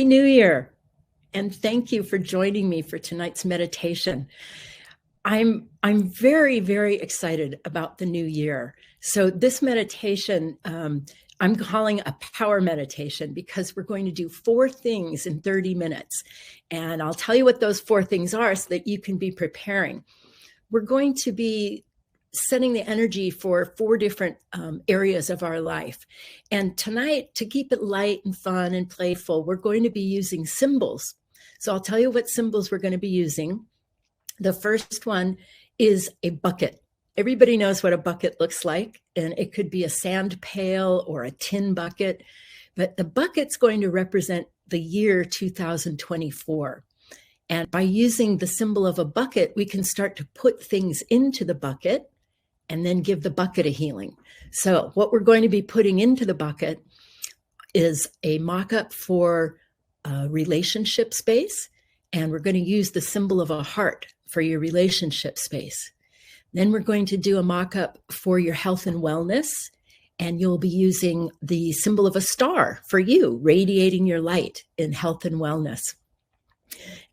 Happy New Year. And thank you for joining me for tonight's meditation. I'm very, very excited about the new year. So this meditation, I'm calling a power meditation because we're going to do 4 things in 30 minutes. And I'll tell you what those 4 things are so that you can be preparing. We're going to be setting the energy for 4 different areas of our life. And tonight, to keep it light and fun and playful, we're going to be using symbols. So I'll tell you what symbols we're going to be using. The first one is a bucket. Everybody knows what a bucket looks like, and it could be a sand pail or a tin bucket, but the bucket's going to represent the year 2024. And by using the symbol of a bucket, we can start to put things into the bucket and then give the bucket a healing. So what we're going to be putting into the bucket is a mock-up for a relationship space, and we're going to use the symbol of a heart for your relationship space. Then we're going to do a mock-up for your health and wellness, and you'll be using the symbol of a star for you, radiating your light in health and wellness.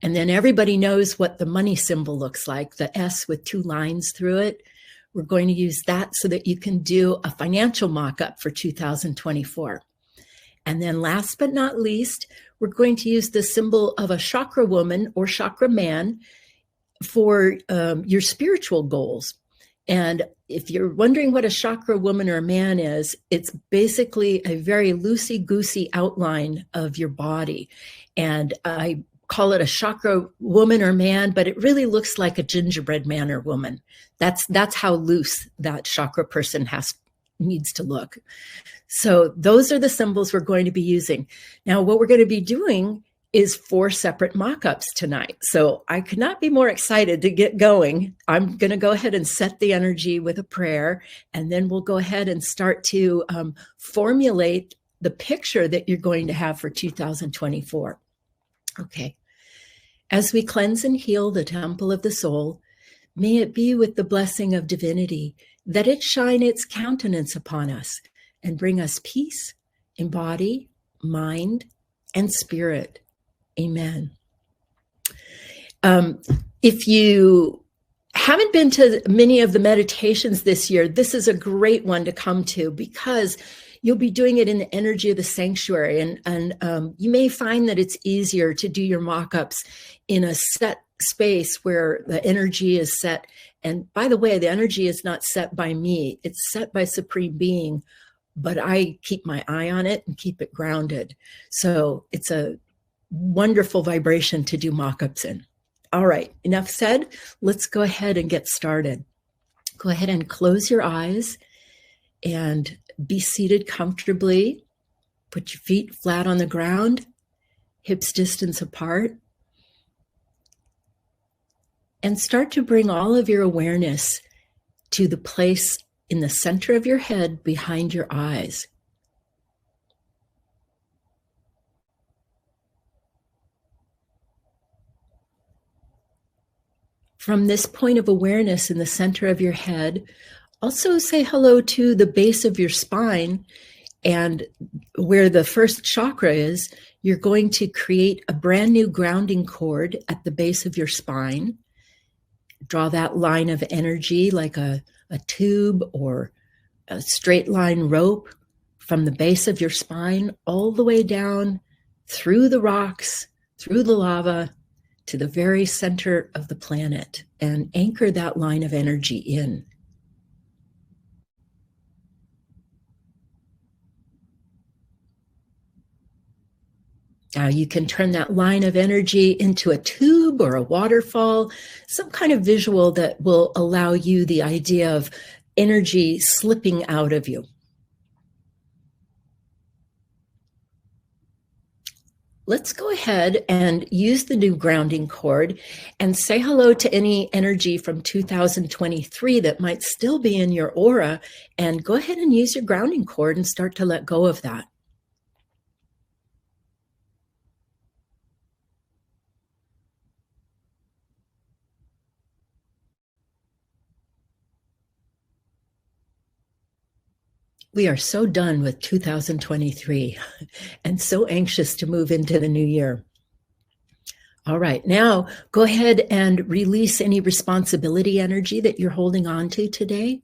And then everybody knows what the money symbol looks like, the S with 2 lines through it. We're going to use that so that you can do a financial mock-up for 2024. And then last but not least, we're going to use the symbol of a chakra woman or chakra man for your spiritual goals. And if you're wondering what a chakra woman or man is, it's basically a very loosey-goosey outline of your body. And I call it a chakra woman or man, but it really looks like a gingerbread man or woman. That's how loose that chakra person needs to look. So those are the symbols we're going to be using. Now, what we're going to be doing is 4 separate mock-ups tonight. So I could not be more excited to get going. I'm going to go ahead and set the energy with a prayer, and then we'll go ahead and start to formulate the picture that you're going to have for 2024. Okay. As we cleanse and heal the temple of the soul, may it be with the blessing of divinity that it shine its countenance upon us and bring us peace in body, mind, and spirit. Amen. If you haven't been to many of the meditations this year, this is a great one to come to because you'll be doing it in the energy of the sanctuary. And you may find that it's easier to do your mock-ups in a set space where the energy is set. And by the way, the energy is not set by me. It's set by Supreme Being, but I keep my eye on it and keep it grounded. So it's a wonderful vibration to do mock-ups in. All right, enough said. Let's go ahead and get started. Go ahead and close your eyes and be seated comfortably. Put your feet flat on the ground, hips distance apart. And start to bring all of your awareness to the place in the center of your head behind your eyes. From this point of awareness in the center of your head, also say hello to the base of your spine, and where the first chakra is, you're going to create a brand new grounding cord at the base of your spine. Draw that line of energy like a tube or a straight line rope from the base of your spine all the way down through the rocks, through the lava, to the very center of the planet, and anchor that line of energy in. Now you can turn that line of energy into a tube or a waterfall, some kind of visual that will allow you the idea of energy slipping out of you. Let's go ahead and use the new grounding cord and say hello to any energy from 2023 that might still be in your aura, and go ahead and use your grounding cord and start to let go of that. We are so done with 2023 and so anxious to move into the new year. All right, now go ahead and release any responsibility energy that you're holding on to today.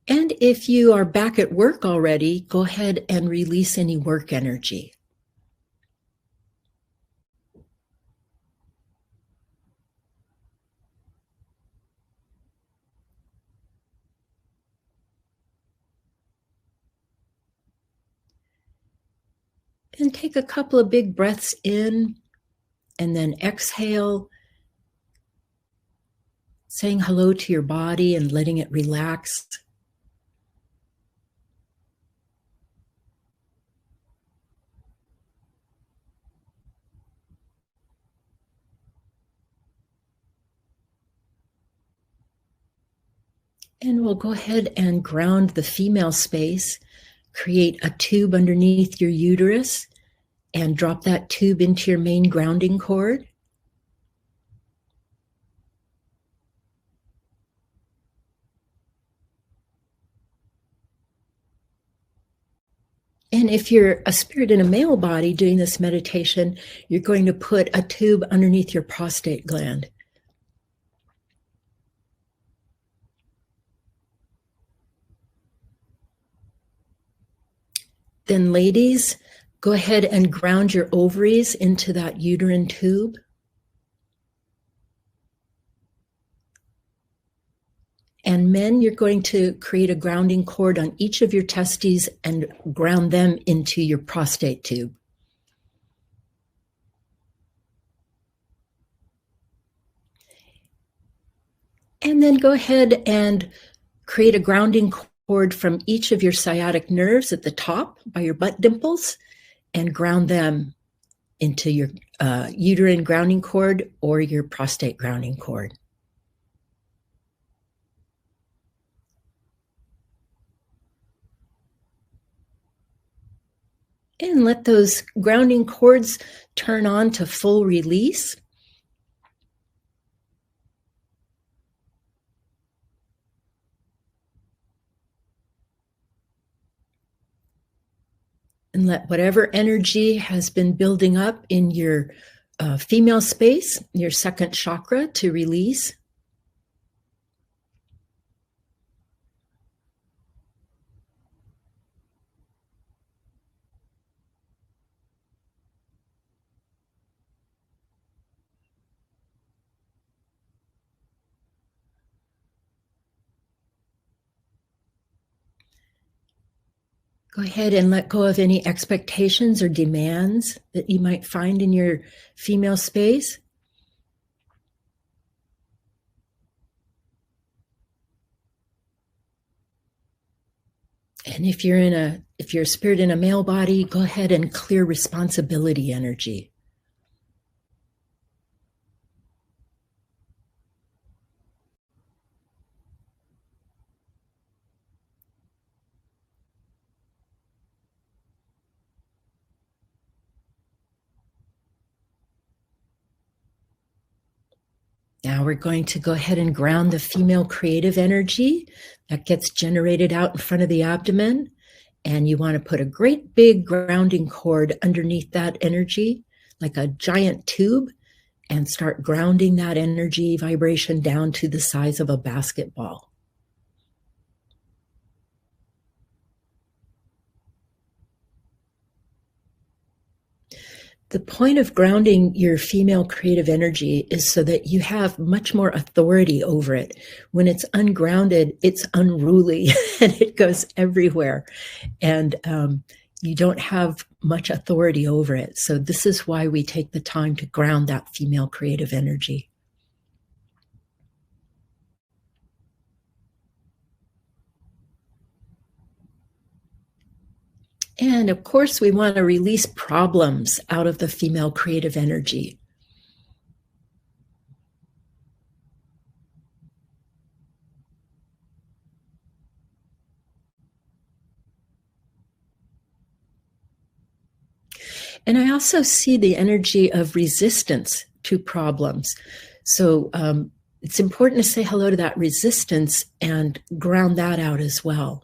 And if you are back at work already, go ahead and release any work energy. And take a couple of big breaths in and then exhale, saying hello to your body and letting it relax. And we'll go ahead and ground the female space, create a tube underneath your uterus, and drop that tube into your main grounding cord. And if you're a spirit in a male body doing this meditation, you're going to put a tube underneath your prostate gland. Then, ladies, go ahead and ground your ovaries into that uterine tube. And men, you're going to create a grounding cord on each of your testes and ground them into your prostate tube. And then go ahead and create a grounding cord from each of your sciatic nerves at the top by your butt dimples and ground them into your uterine grounding cord or your prostate grounding cord. And let those grounding cords turn on to full release. And let whatever energy has been building up in your female space, your second chakra, to release. Go ahead and let go of any expectations or demands that you might find in your female space. And if you're a spirit in a male body, go ahead and clear responsibility energy. Now we're going to go ahead and ground the female creative energy that gets generated out in front of the abdomen. And you want to put a great big grounding cord underneath that energy, like a giant tube, and start grounding that energy vibration down to the size of a basketball. The point of grounding your female creative energy is so that you have much more authority over it. When it's ungrounded, it's unruly and it goes everywhere. And you don't have much authority over it. So this is why we take the time to ground that female creative energy. And of course, we want to release problems out of the female creative energy. And I also see the energy of resistance to problems. So it's important to say hello to that resistance and ground that out as well.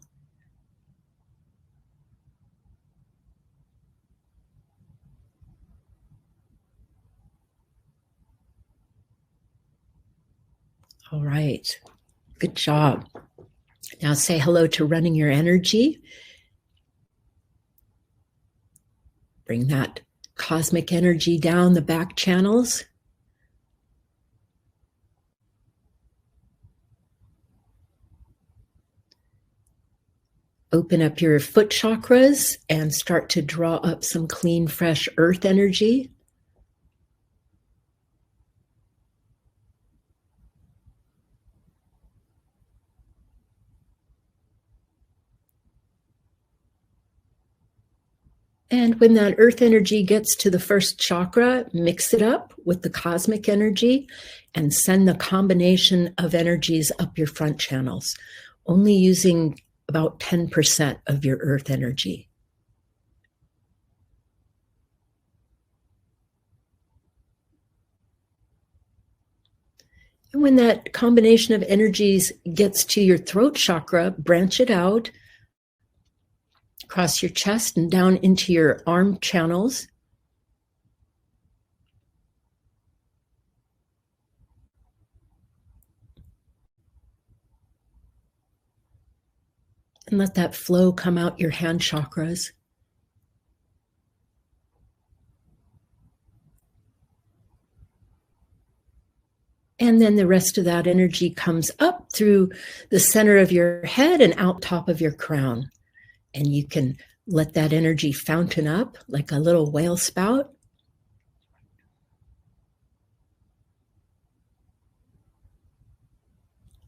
All right. Good job. Now say hello to running your energy. Bring that cosmic energy down the back channels. Open up your foot chakras and start to draw up some clean, fresh earth energy. And when that earth energy gets to the first chakra, mix it up with the cosmic energy and send the combination of energies up your front channels, only using about 10% of your earth energy. And when that combination of energies gets to your throat chakra, branch it out across your chest and down into your arm channels. And let that flow come out your hand chakras. And then the rest of that energy comes up through the center of your head and out top of your crown. And you can let that energy fountain up like a little whale spout.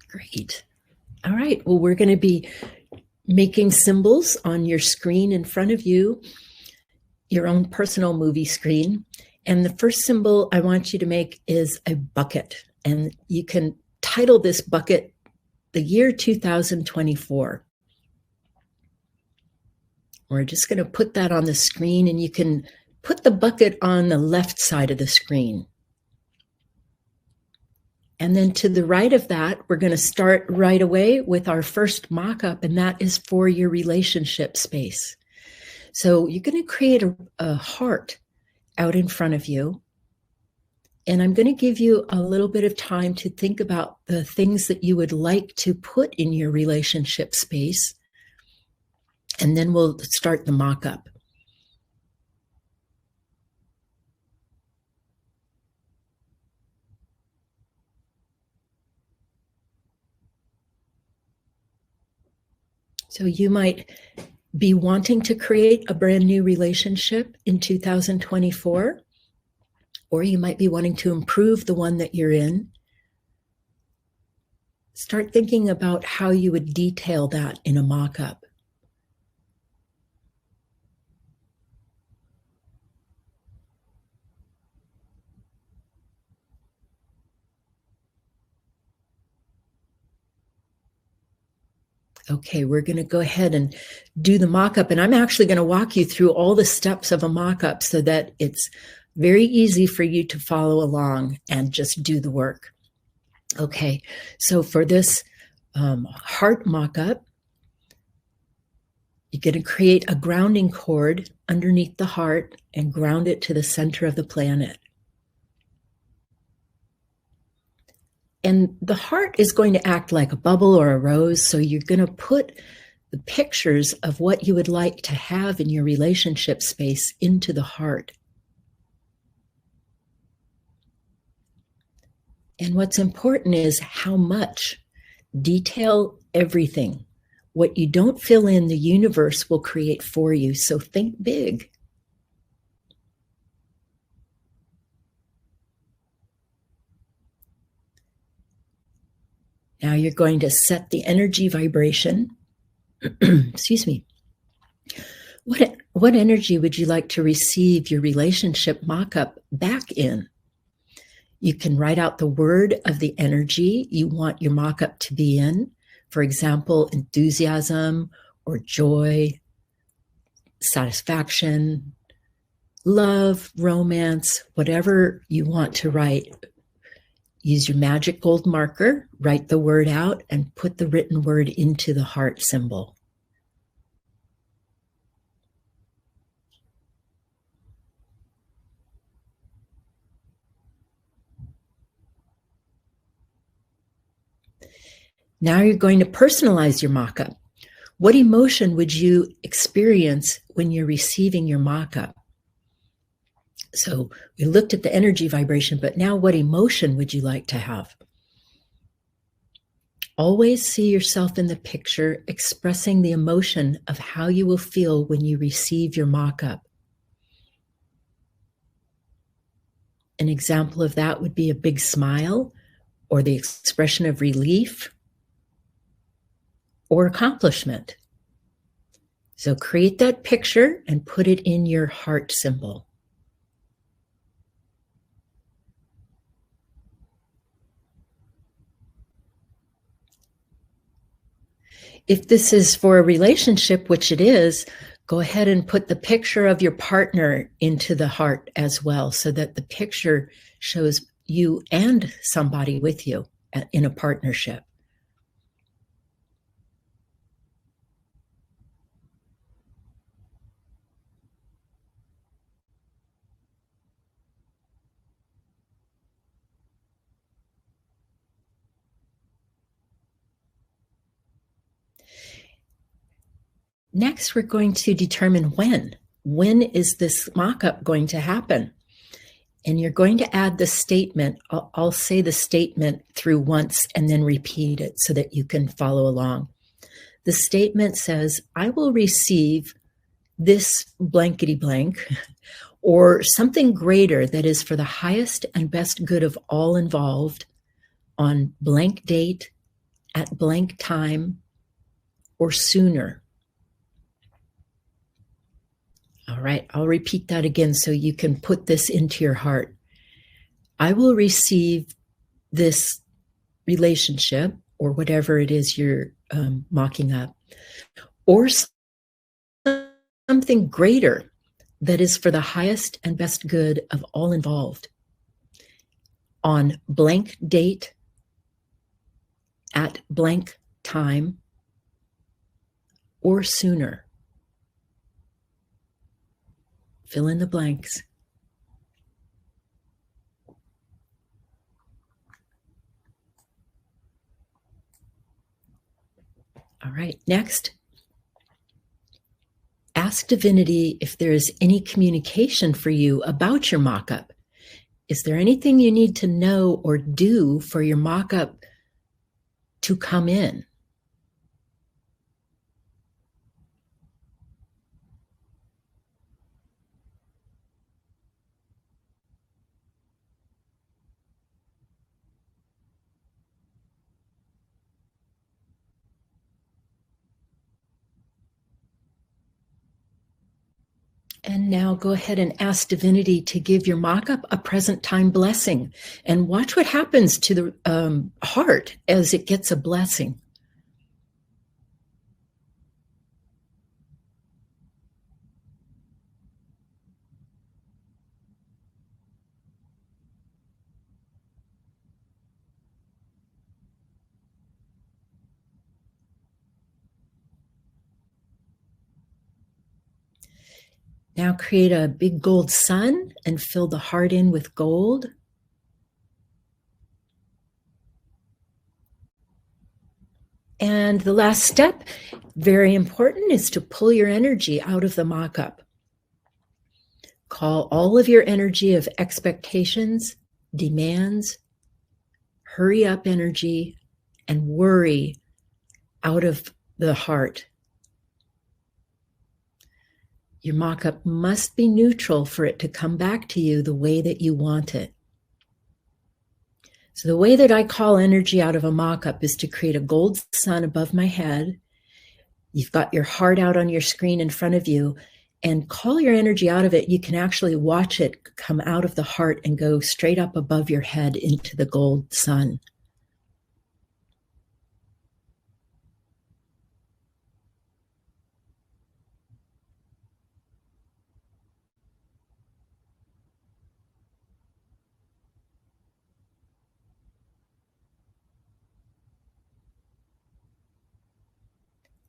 Great. All right. Well, we're going to be making symbols on your screen in front of you, your own personal movie screen. And the first symbol I want you to make is a bucket. And you can title this bucket the year 2024. We're just going to put that on the screen, and you can put the bucket on the left side of the screen. And then to the right of that, we're going to start right away with our first mock-up, and that is for your relationship space. So you're going to create a heart out in front of you. And I'm going to give you a little bit of time to think about the things that you would like to put in your relationship space. And then we'll start the mock-up. So you might be wanting to create a brand new relationship in 2024, or you might be wanting to improve the one that you're in. Start thinking about how you would detail that in a mock-up. Okay, we're going to go ahead and do the mock-up, and I'm actually going to walk you through all the steps of a mock-up so that it's very easy for you to follow along and just do the work. Okay, so for this heart mock-up, you're going to create a grounding cord underneath the heart and ground it to the center of the planet. And the heart is going to act like a bubble or a rose, so you're going to put the pictures of what you would like to have in your relationship space into the heart. And what's important is how much. Detail everything. What you don't fill in, the universe will create for you, so think big. Now you're going to set the energy vibration. Excuse me. What energy would you like to receive your relationship mock-up back in? You can write out the word of the energy you want your mock-up to be in. For example, enthusiasm or joy, satisfaction, love, romance, whatever you want to write. Use your magic gold marker, write the word out, and put the written word into the heart symbol. Now you're going to personalize your mock-up. What emotion would you experience when you're receiving your mock-up? So we looked at the energy vibration, but now what emotion would you like to have? Always see yourself in the picture expressing the emotion of how you will feel when you receive your mock-up. An example of that would be a big smile, or the expression of relief, or accomplishment. So create that picture and put it in your heart symbol. If this is for a relationship, which it is, go ahead and put the picture of your partner into the heart as well, so that the picture shows you and somebody with you in a partnership. Next, we're going to determine when. When is this mock-up going to happen? And you're going to add the statement. I'll say the statement through once and then repeat it so that you can follow along. The statement says, I will receive this blankety blank or something greater that is for the highest and best good of all involved on blank date, at blank time, or sooner. All right, I'll repeat that again so you can put this into your heart. I will receive this relationship or whatever it is you're mocking up, or something greater that is for the highest and best good of all involved on blank date, at blank time, or sooner. Fill in the blanks. All right, next, ask divinity if there is any communication for you about your mock-up. Is there anything you need to know or do for your mock-up to come in? And now go ahead and ask divinity to give your mock-up a present time blessing, and watch what happens to the heart as it gets a blessing. Now create a big gold sun and fill the heart in with gold. And the last step, very important, is to pull your energy out of the mock-up. Call all of your energy of expectations, demands, hurry up energy, and worry out of the heart. Your mock-up must be neutral for it to come back to you the way that you want it. So the way that I call energy out of a mock-up is to create a gold sun above my head. You've got your heart out on your screen in front of you, and call your energy out of it. You can actually watch it come out of the heart and go straight up above your head into the gold sun.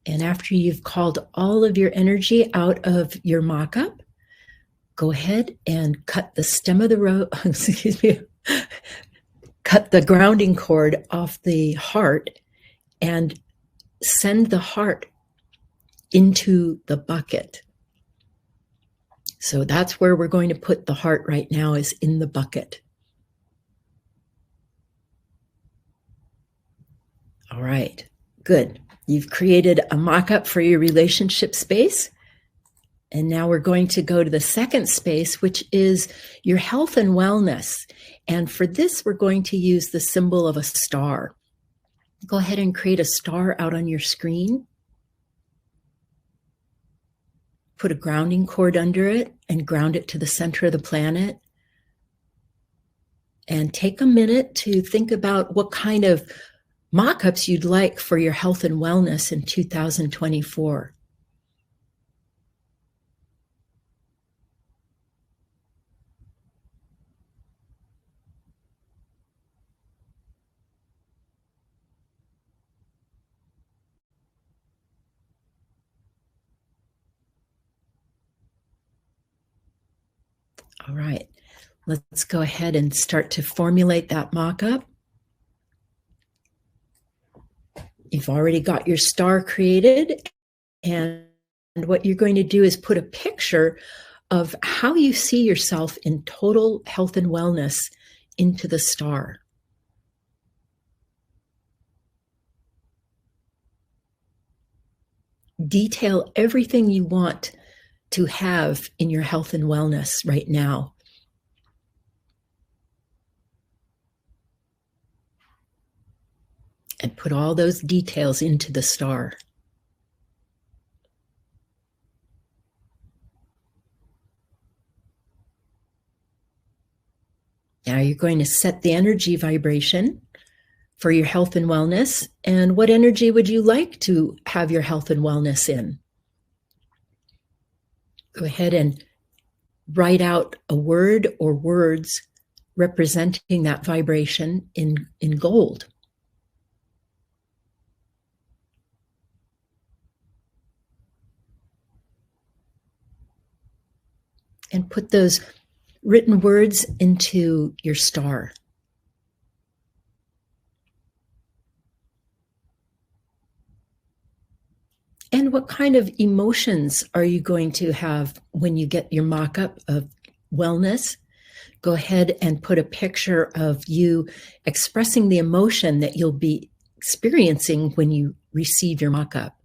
And after you've called all of your energy out of your mock-up, go ahead and cut the stem of the rope, excuse me, cut the grounding cord off the heart and send the heart into the bucket. So that's where we're going to put the heart right now, is in the bucket. All right, good. You've created a mock-up for your relationship space. And now we're going to go to the second space, which is your health and wellness. And for this, we're going to use the symbol of a star. Go ahead and create a star out on your screen. Put a grounding cord under it and ground it to the center of the planet. And take a minute to think about what kind of mock-ups you'd like for your health and wellness in 2024. All right, let's go ahead and start to formulate that mock-up. You've already got your star created, and what you're going to do is put a picture of how you see yourself in total health and wellness into the star. Detail everything you want to have in your health and wellness right now. And put all those details into the star. Now you're going to set the energy vibration for your health and wellness. And what energy would you like to have your health and wellness in? Go ahead and write out a word or words representing that vibration in gold. And put those written words into your star. And what kind of emotions are you going to have when you get your mock-up of wellness? Go ahead and put a picture of you expressing the emotion that you'll be experiencing when you receive your mock-up.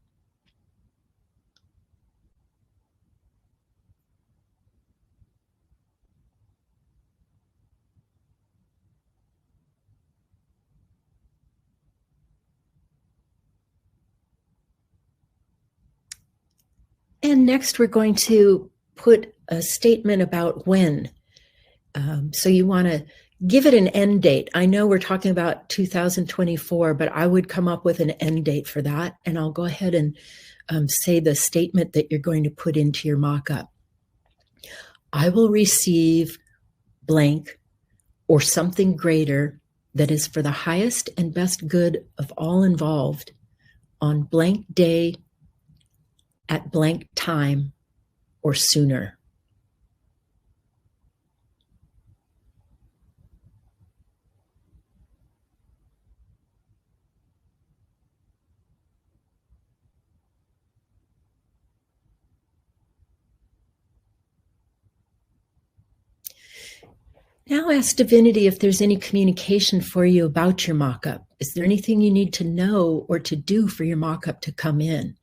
And next, we're going to put a statement about when. So you want to give it an end date. I know we're talking about 2024, but I would come up with an end date for that. And I'll go ahead and say the statement that you're going to put into your mock-up. I will receive blank or something greater that is for the highest and best good of all involved on blank day at blank time or sooner. Now ask Divinity if there's any communication for you about your mock-up. Is there anything you need to know or to do for your mock-up to come in?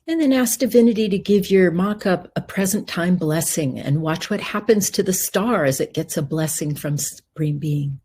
And then ask Divinity to give your mock-up a present time blessing and watch what happens to the star as it gets a blessing from Supreme Being.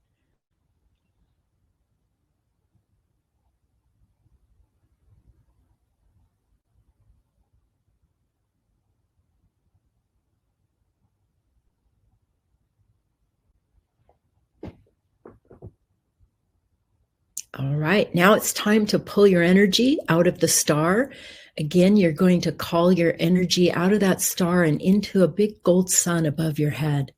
All right, now it's time to pull your energy out of the star. Again, you're going to call your energy out of that star and into a big gold sun above your head.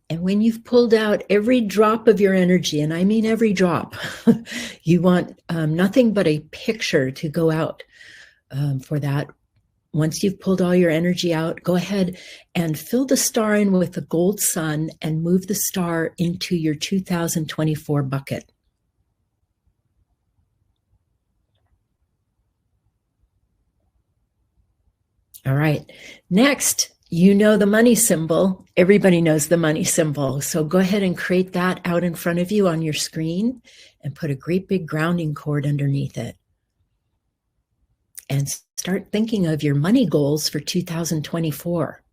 And when you've pulled out every drop of your energy, and I mean every drop, you want nothing but a picture to go out for that. Once you've pulled all your energy out, go ahead and fill the star in with the gold sun and move the star into your 2024 bucket. All right. Next, you know the money symbol. Everybody knows the money symbol. So go ahead and create that out in front of you on your screen and put a great big grounding cord underneath it. And start thinking of your money goals for 2024.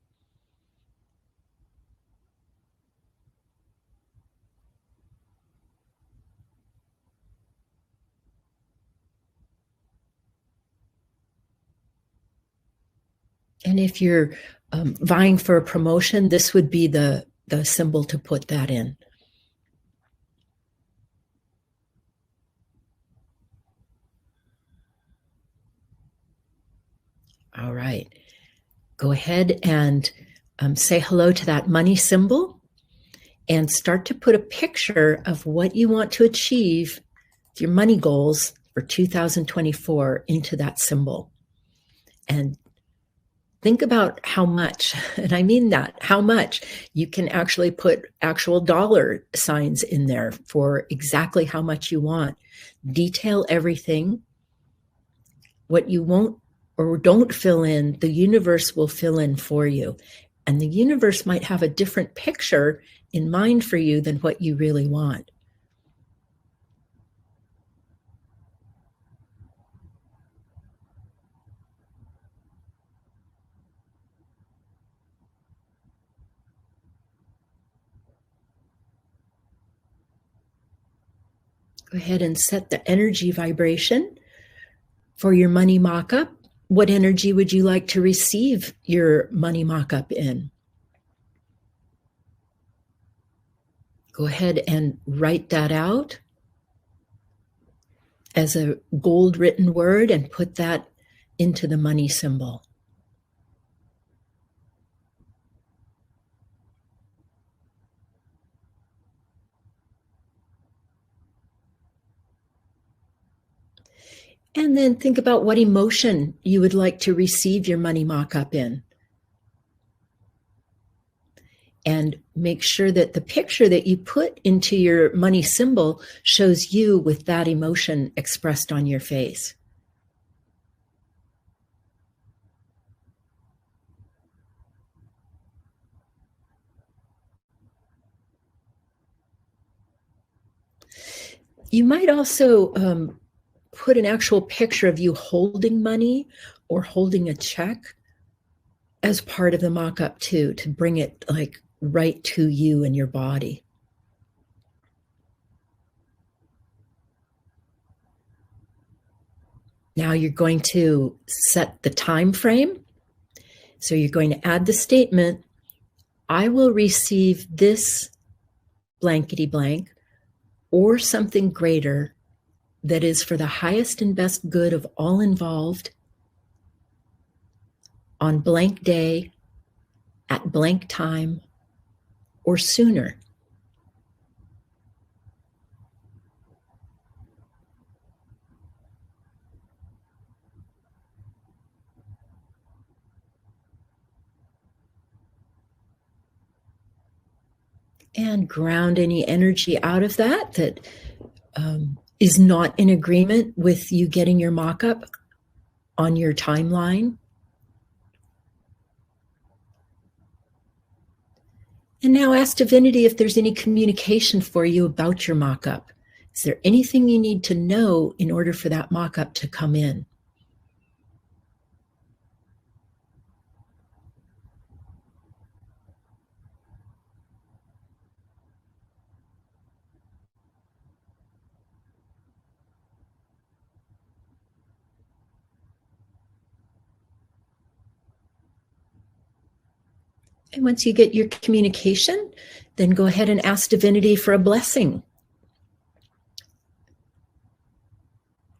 And if you're vying for a promotion, this would be the symbol to put that in. All right. Go ahead and say hello to that money symbol and start to put a picture of what you want to achieve, your money goals for 2024 into that symbol. And think about how much, and I mean that, how much you can actually put actual dollar signs in there for exactly how much you want. Detail everything. What you won't or don't fill in, the universe will fill in for you. And the universe might have a different picture in mind for you than what you really want. Go ahead and set the energy vibration for your money mock-up. What energy would you like to receive your money mock-up in? Go ahead and write that out as a gold written word and put that into the money symbol. And then think about what emotion you would like to receive your money mock-up in. And make sure that the picture that you put into your money symbol shows you with that emotion expressed on your face. You might also put an actual picture of you holding money or holding a check as part of the mock-up too, to bring it like right to you and your body. Now you're going to set the time frame. So you're going to add the statement, I will receive this blankety blank or something greater that is for the highest and best good of all involved on blank day, at blank time, or sooner. And ground any energy out of that is not in agreement with you getting your mock-up on your timeline. And now ask Divinity if there's any communication for you about your mock-up. Is there anything you need to know in order for that mock-up to come in? And once you get your communication, then go ahead and ask divinity for a blessing.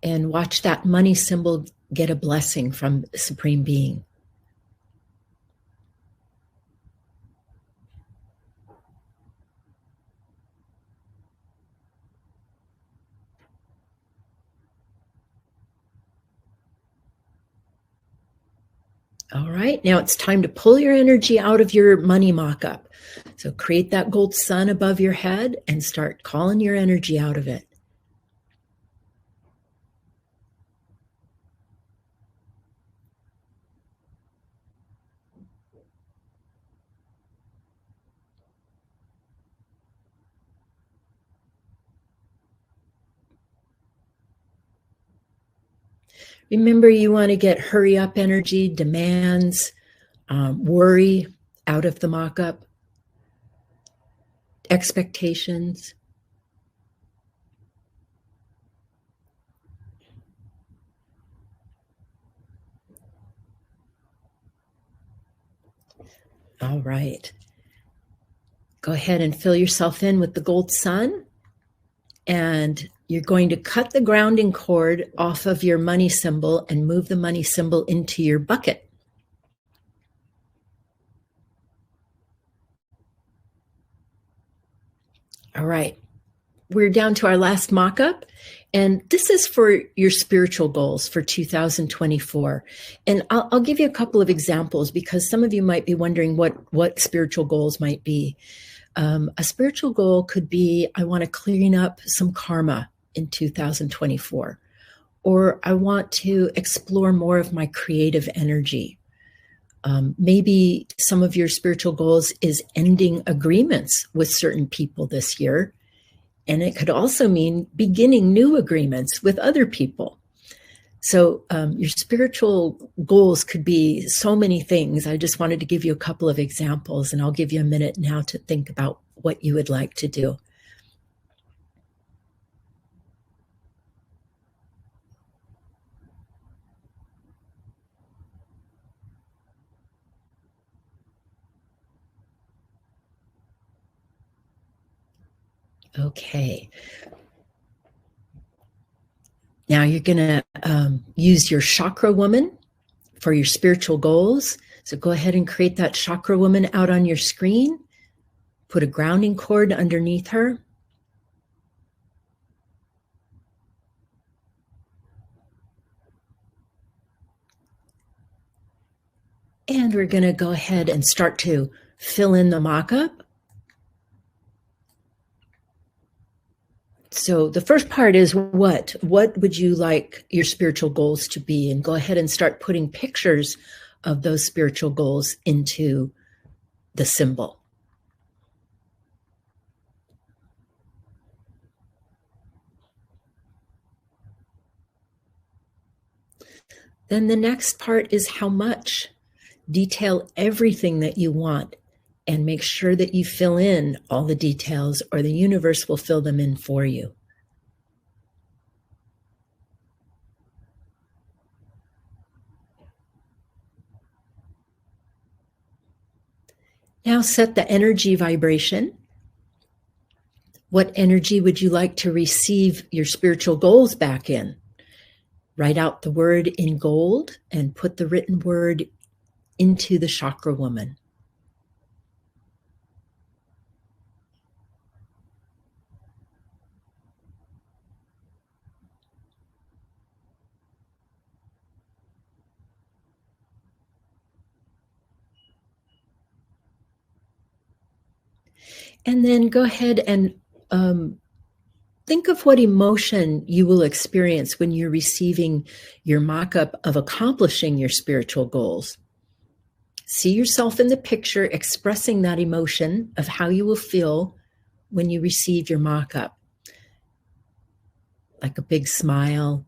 And watch that money symbol get a blessing from the Supreme Being. All right, now it's time to pull your energy out of your money mock-up. So create that gold sun above your head and start calling your energy out of it. Remember, you want to get hurry up energy, demands, worry out of the mock-up, expectations. All right. Go ahead and fill yourself in with the gold sun. And you're going to cut the grounding cord off of your money symbol and move the money symbol into your bucket. All right. We're down to our last mock-up. And this is for your spiritual goals for 2024. And I'll give you a couple of examples because some of you might be wondering what spiritual goals might be. A spiritual goal could be, I want to clean up some karma in 2024, or I want to explore more of my creative energy. Maybe some of your spiritual goals is ending agreements with certain people this year. And it could also mean beginning new agreements with other people. So your spiritual goals could be so many things. I just wanted to give you a couple of examples, and I'll give you a minute now to think about what you would like to do. Okay. Now you're going to use your chakra woman for your spiritual goals. So go ahead and create that chakra woman out on your screen. Put a grounding cord underneath her. And we're going to go ahead and start to fill in the mock-up. So the first part is what would you like your spiritual goals to be? And go ahead and start putting pictures of those spiritual goals into the symbol. Then the next part is how much. Detail everything that you want and make sure that you fill in all the details, or the universe will fill them in for you. Now set the energy vibration. What energy would you like to receive your spiritual goals back in? Write out the word in gold and put the written word into the chakra woman. And then go ahead and think of what emotion you will experience when you're receiving your mock-up of accomplishing your spiritual goals. See yourself in the picture expressing that emotion of how you will feel when you receive your mock-up. Like a big smile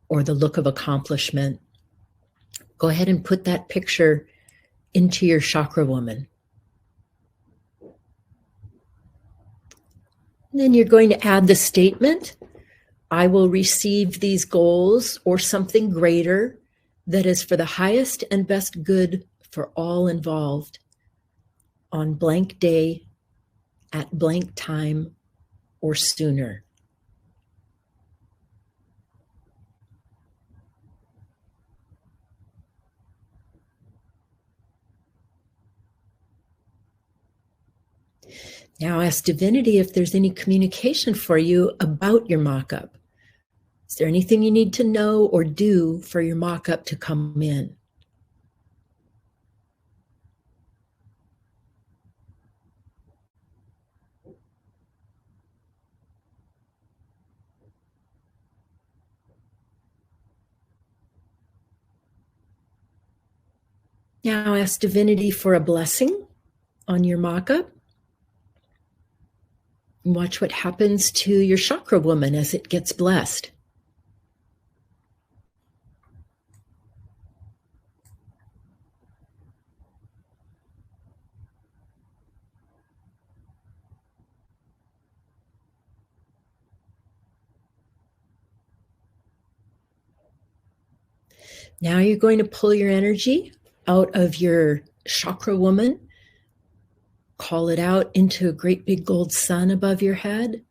or the look of accomplishment. Go ahead and put that picture into your chakra woman. And then you're going to add the statement, I will receive these goals or something greater that is for the highest and best good for all involved. on blank day at blank time or sooner. Now ask Divinity if there's any communication for you about your mock-up. Is there anything you need to know or do for your mock-up to come in? Now ask Divinity for a blessing on your mock-up. And watch what happens to your chakra woman as it gets blessed. Now you're going to pull your energy out of your chakra woman, call it out into a great big gold sun above your head.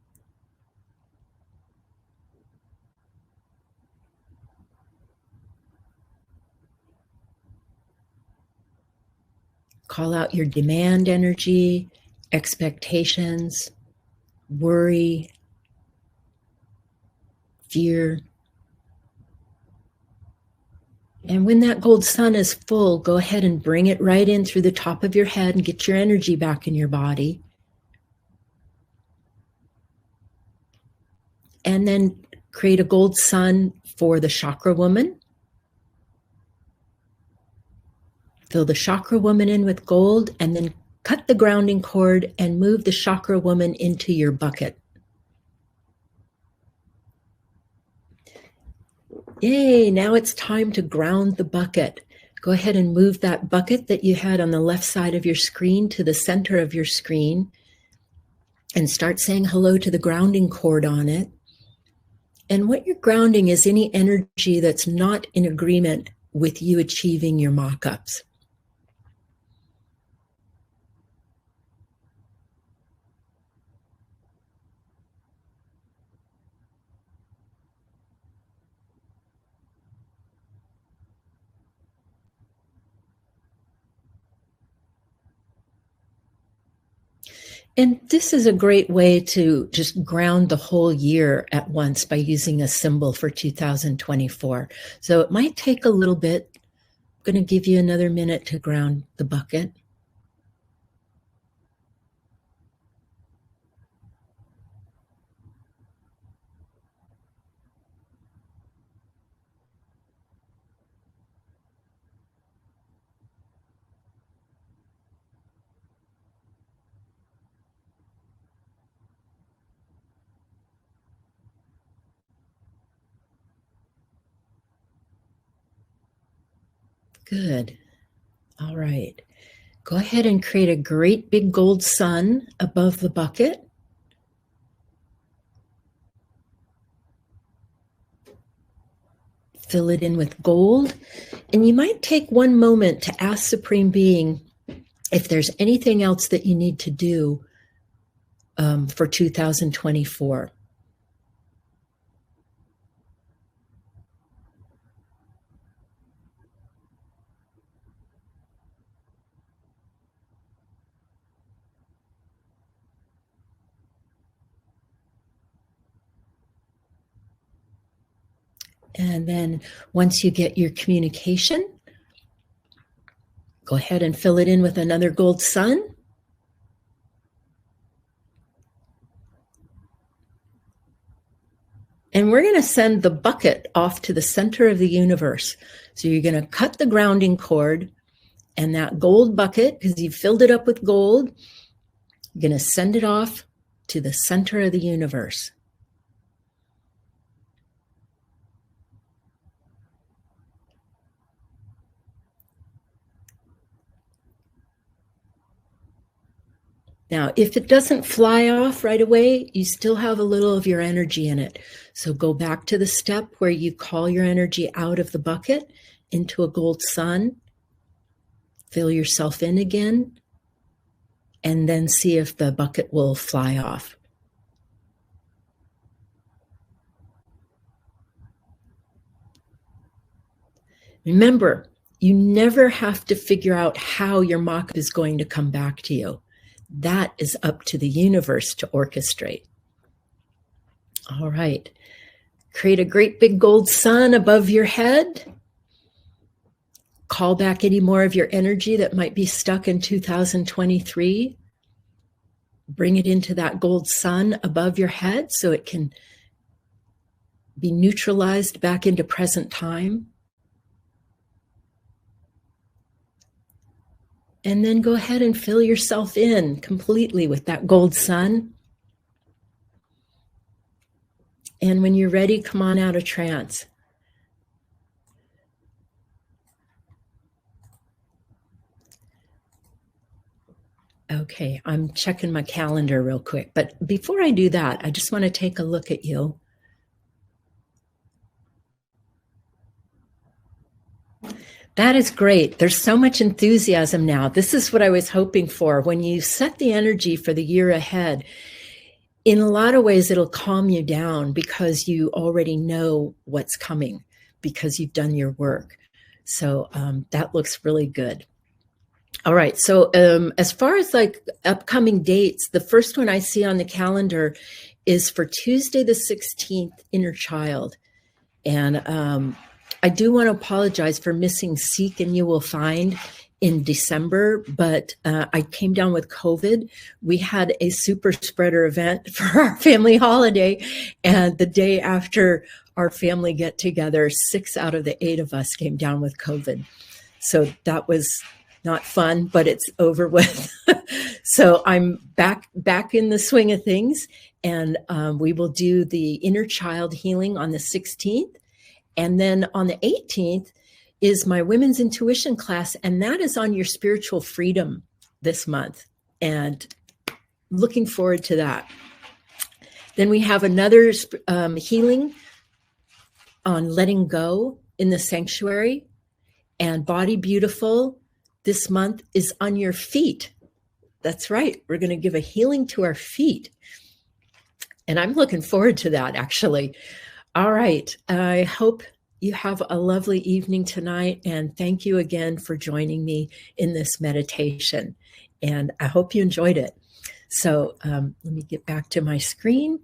Call out your demand energy, expectations, worry, fear. And when that gold sun is full, go ahead and bring it right in through the top of your head and get your energy back in your body. And then create a gold sun for the chakra woman. Fill the chakra woman in with gold and then cut the grounding cord and move the chakra woman into your bucket. Yay, now it's time to ground the bucket. Go ahead and move that bucket that you had on the left side of your screen to the center of your screen and start saying hello to the grounding cord on it. And what you're grounding is any energy that's not in agreement with you achieving your mock-ups. And this is a great way to just ground the whole year at once by using a symbol for 2024. So it might take a little bit. I'm going to give you another minute to ground the bucket. Good. All right. Go ahead and create a great big gold sun above the bucket. Fill it in with gold. And you might take one moment to ask Supreme Being if there's anything else that you need to do for 2024. And then once you get your communication, go ahead and fill it in with another gold sun. And we're going to send the bucket off to the center of the universe. So you're going to cut the grounding cord, and that gold bucket, because you've filled it up with gold, you're going to send it off to the center of the universe. Now, if it doesn't fly off right away, you still have a little of your energy in it. So go back to the step where you call your energy out of the bucket into a gold sun. Fill yourself in again. and then see if the bucket will fly off. Remember, you never have to figure out how your mock is going to come back to you. That is up to the universe to orchestrate. All right. Create a great big gold sun above your head. Call back any more of your energy that might be stuck in 2023. Bring it into that gold sun above your head so it can be neutralized back into present time. And then go ahead and fill yourself in completely with that gold sun. And when you're ready, come on out of trance. Okay, I'm checking my calendar real quick. But before I do that, I just want to take a look at you. That is great. There's so much enthusiasm now. This is what I was hoping for. When you set the energy for the year ahead, in a lot of ways, it'll calm you down because you already know what's coming because you've done your work. So that looks really good. All right. So as far as like upcoming dates, the first one I see on the calendar is for Tuesday, the 16th, Inner Child. And I do want to apologize for missing Seek and You Will Find in December, but I came down with COVID. We had a super spreader event for our family holiday. And the day after our family get together, 6 out of the 8 of us came down with COVID. So that was not fun, but it's over with. So I'm back in the swing of things. And we will do the Inner Child healing on the 16th. And then on the 18th is my women's intuition class. And that is on your spiritual freedom this month. And looking forward to that. Then we have another healing on letting go in the sanctuary. And Body Beautiful this month is on your feet. That's right. We're going to give a healing to our feet. And I'm looking forward to that, actually. All right. I hope you have a lovely evening tonight. And thank you again for joining me in this meditation. And I hope you enjoyed it. So let me get back to my screen.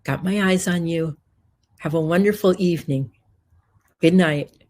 Got my eyes on you. Have a wonderful evening. Good night.